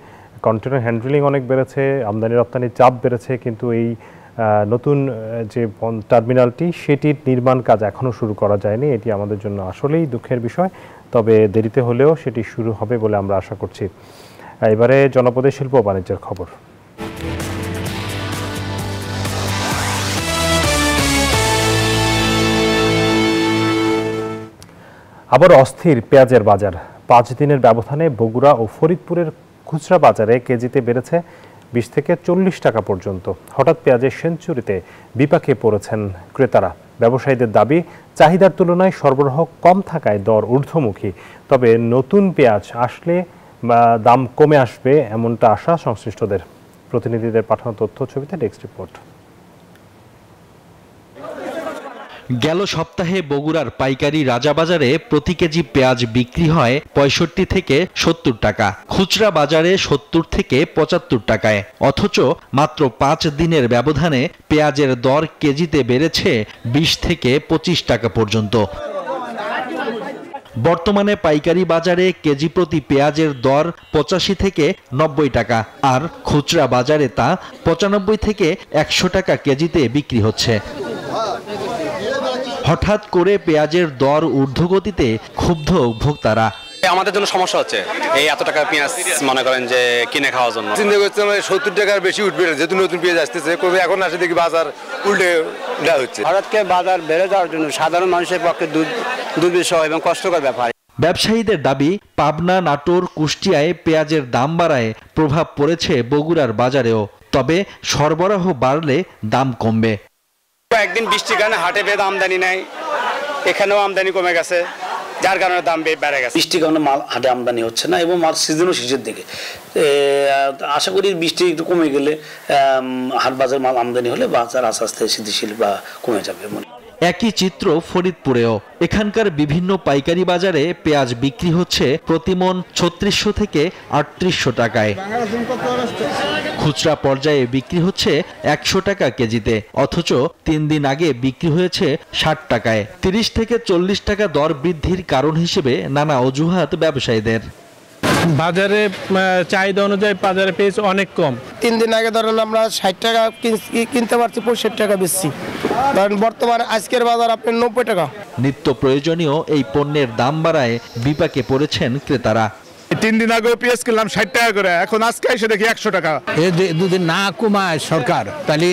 কন্টেনার হ্যান্ডলিং অনেক বেড়েছে, আমদানি রপ্তানির চাপ বেড়েছে, কিন্তু এই নতুন যে টার্মিনালটি সেটির নির্মাণ কাজ এখনও শুরু করা যায়নি। এটি আমাদের জন্য আসলেই দুঃখের বিষয়, তবে দেরিতে হলেও সেটি শুরু হবে বলে আমরা আশা করছি। এবারে জনপদের শিল্প ও বাণিজ্যের খবর। আবার অস্থির পেঁয়াজের বাজার। 5 দিনের ব্যবধানে বগুড়া ও ফরিদপুরের খুচরা বাজারে কেজিতে বেড়েছে 20 থেকে 40 টাকা পর্যন্ত। হঠাৎ পেঁয়াজের সেঞ্চুরিতে বিপাকে পড়েছেন ক্রেতারা। ব্যবসায়ীদের দাবি, চাহিদার তুলনায় সরবরাহ কম থাকায় দর ঊর্ধ্বমুখী। তবে নতুন পেঁয়াজ আসলে দাম কমে আসবে এমনটা আশা সংশ্লিষ্টদের। প্রতিনিধিদের পাঠানো তথ্য ছবিতে ডেস্ক রিপোর্ট। গেল সপ্তাহে বগুড়ার পাইকারি রাজাবাজারে প্রতি কেজি পেঁয়াজ বিক্রি হয় 65 থেকে 70 টাকা, খুচরা বাজারে 70 থেকে 75 টাকায়। অথচ মাত্র 5 দিনের ব্যবধানে পেঁয়াজের দর কেজিতে বেড়েছে 20 থেকে 25 টাকা পর্যন্ত। বর্তমানে পাইকারি বাজারে কেজি প্রতি পেঁয়াজের দর 85 থেকে 90 টাকা, আর খুচরা বাজারে তা 95 থেকে 100 টাকা কেজিতে বিক্রি হচ্ছে। হঠাৎ করে পেঁয়াজের দর ঊর্ধ্বগতিতে ক্ষুব্ধ ভোক্তারা। আমাদের জন্য সমস্যা হচ্ছে, এই এত টাকা পেঁয়াজ মনে করেন যে কিনে খাওয়ার জন্য চিন্তা করছে 70 টাকার বেশি উঠবে, যেহেতু নতুন পেঁয়াজ আসতেছে, কবে এখন আসে দেখি বাজার উল্টে দেওয়া হচ্ছে। হঠাৎ করে বাজার বেড়ে যাওয়ার জন্য সাধারণ মানুষের পক্ষে দুর্বিষহ এবং কষ্টকর ব্যাপার। ব্যবসায়ীদের দাবি, পাবনা, নাটোর, কুষ্টিয়ায় পেঁয়াজের দাম বাড়ায় প্রভাব পড়েছে বগুড়ার বাজারেও। তবে সরবরাহ বাড়লে দাম কমবে। একদিন বৃষ্টির কারণে হাটে বেদ আমদানি নাই, এখানেও আমদানি কমে গেছে, যার কারণে দাম বেড়ে গেছে। বৃষ্টির কারণে মাল হাটে আমদানি হচ্ছে না এবং মাল সিজনও শেষের দিকে। আশা করি বৃষ্টি একটু কমে গেলে হাট বাজার মাল আমদানি হলে বাজার আস্তে আস্তে স্থিতিশীল বা কমে যাবে। একই চিত্র ফরিদপুরেও। এখানকার বিভিন্ন পাইকারি বাজারে পেঁয়াজ বিক্রি হচ্ছে প্রতিমন 3600 থেকে 3800 টাকায়। খুচরা পর্যায়ে বিক্রি হচ্ছে 100 টাকা কেজিতে, অথচ 3 দিন আগে বিক্রি হয়েছে 60 টাকায়। 30 থেকে 40 টাকা দর বৃদ্ধির কারণ হিসেবে নানা অজুহাত ব্যবসায়ীদের। বাজারে চাহিদা অনুযায়ী বাজারে পেঁয়াজ অনেক কম। 3 দিন আগে ধরেন আমরা 60 টাকা কিনতে পারছি, 65 টাকা বেচছি। কারণ বর্তমানে আজকের বাজার আপনার 90 টাকা। নিত্য প্রয়োজনীয় এই পণ্যের দাম বাড়ায় বিপাকে পড়েছেন ক্রেতারা। 3 দিন আগে পেঁয়াজ কিনলাম 60 টাকা করে, এখন আজকে এসে দেখি 100 টাকা। এই দুদিন না কমায় সরকার, তাহলে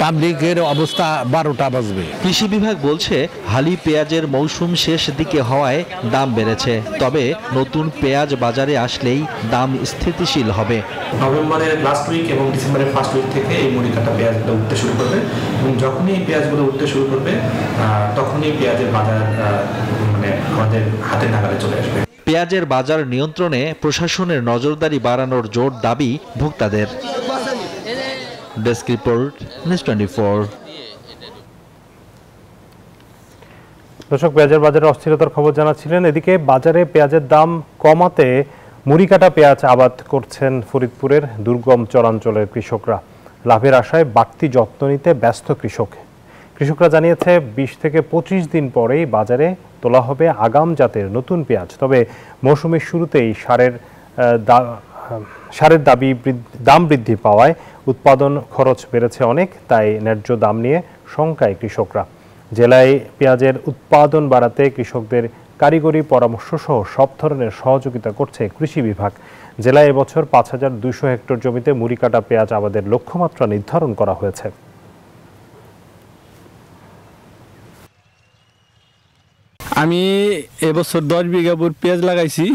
পাবলিকের অবস্থা 12টা বাজবে। কৃষি বিভাগ বলছে, হালি পেঁয়াজের মৌসুম শেষ দিকে হওয়ায় দাম বেড়েছে। তবে নতুন পেঁয়াজ বাজারে আসলেই দাম স্থিতিশীল হবে। নভেম্বরের লাস্ট উইক এবং ডিসেম্বরের ফার্স্ট উইক থেকে এই মুড়ি কাটা পেঁয়াজগুলো উঠতে শুরু করবে, এবং যখনই এই পেঁয়াজগুলো উঠতে শুরু করবে তখনই পেঁয়াজের বাজার মানে আমাদের হাতের নাগালে চলে আসবে। পেঁয়াজের বাজার নিয়ন্ত্রণে প্রশাসনের নজরদারি বাড়ানোর জোর দাবি ভোক্তাদের। Desk report, news 24। দর্শক, পেঁয়াজের বাজারে অস্থিরতার খবর জানাচ্ছিলেন। এদিকে বাজারে পেঁয়াজের দাম কমাতে মুড়িকাটা পেঁয়াজ আবাদ করছেন ফরিদপুরের দুর্গম চরাঞ্চলের কৃষকরা। লাভের আশায় বাড়তি যত্ন নিতে ব্যস্ত কৃষকরা জানিয়েছে 20 থেকে 25 দিন পরেই বাজারে তোলা হবে আগাম জাতের নতুন পেঁয়াজ। তবে মৌসুমের শুরুতেই সারের দাম বৃদ্ধি পাওয়ায় উৎপাদন খরচ বেড়েছে অনেক, তাই ন্যায্য দাম নিয়ে শঙ্কায় কৃষকরা। জেলায় পেঁয়াজের উৎপাদন বাড়াতে কৃষকদের কারিগরি পরামর্শ সহ সব ধরনের সহযোগিতা করছে কৃষি বিভাগ। জেলায় এবছর 5200 হেক্টর জমিতে মুড়িকাটা পেঁয়াজ আবাদের লক্ষ্যমাত্রা নির্ধারণ করা হয়েছে। আমি এবছর 10 বিঘা পেঁয়াজ লাগাইছি।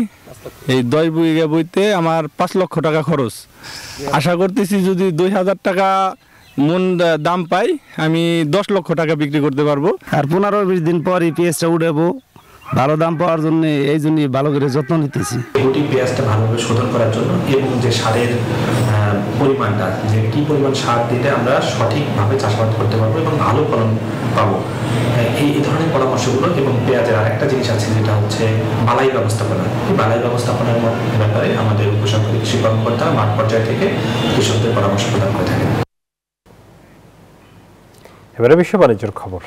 এই 10 বিঘা বইতে আমার 5 লক্ষ টাকা খরচ। আশা করতেছি যদি 2000 টাকা মন দাম পাই আমি 10 লক্ষ টাকা বিক্রি করতে পারবো। আর 15-20 দিন পর এই পেঁয়াজটা উঠাবো। ভালো দাম পাওয়ার জন্য এই জন্য ভালো করে যত্ন নিতেছি। গুটি পেঁয়াজটা ভালোভাবে শোধন করার জন্য এবং যে সারের পরিমাণটা, যে কি পরিমাণ সার দিলে আমরা সঠিকভাবে চাষাবাদ করতে পারবো এবং ভালো ফলন পাবো, এই ধরনের পরামর্শগুলো। এবং পেঁয়াজের আরেকটা জিনিস আছে যেটা হচ্ছে বালাই ব্যবস্থাপনা। এই বালাই ব্যবস্থাপনার ব্যাপারে আমাদের উপসহকারী কৃষি কর্মকর্তা মাঠ পর্যায় থেকে কৃষকদের পরামর্শ প্রদান করে থাকেন। এবারে বিশ্ব বাণিজ্যের খবর।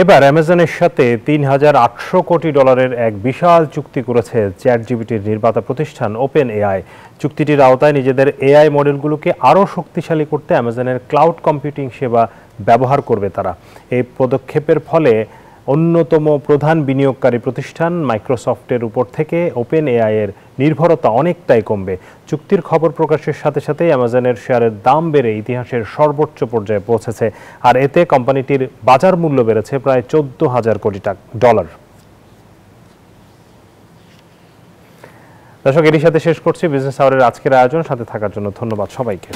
এবার অ্যামাজনের সাথে $3,800 কোটি এক বিশাল চুক্তি করেছে চ্যাটজিপিটির নির্মাতা প্রতিষ্ঠান ওপেন এআই। চুক্তিটির আওতায় নিজেদের এআই মডেলগুলোকে আরও শক্তিশালী করতে অ্যামাজনের ক্লাউড কম্পিউটিং সেবা ব্যবহার করবে তারা। এই পদক্ষেপের ফলে অন্যতম প্রধান বিনিয়োগকারী প্রতিষ্ঠান মাইক্রোসফটের উপর থেকে ওপেন এআই এর নির্ভরতা অনেকটাই কমবে। চুক্তির খবর প্রকাশের সাথে সাথেই অ্যামাজনের শেয়ারের দাম বেড়ে ইতিহাসের সর্বোচ্চ পর্যায়ে পৌঁছেছে, আর এতে কোম্পানিটির বাজার মূল্য বেড়েছে প্রায় $14,000 কোটি। দর্শক, এরই সাথে শেষ করছি বিজনেস আওয়ারের আজকের আয়োজন। সাথে থাকার জন্য ধন্যবাদ সবাইকে।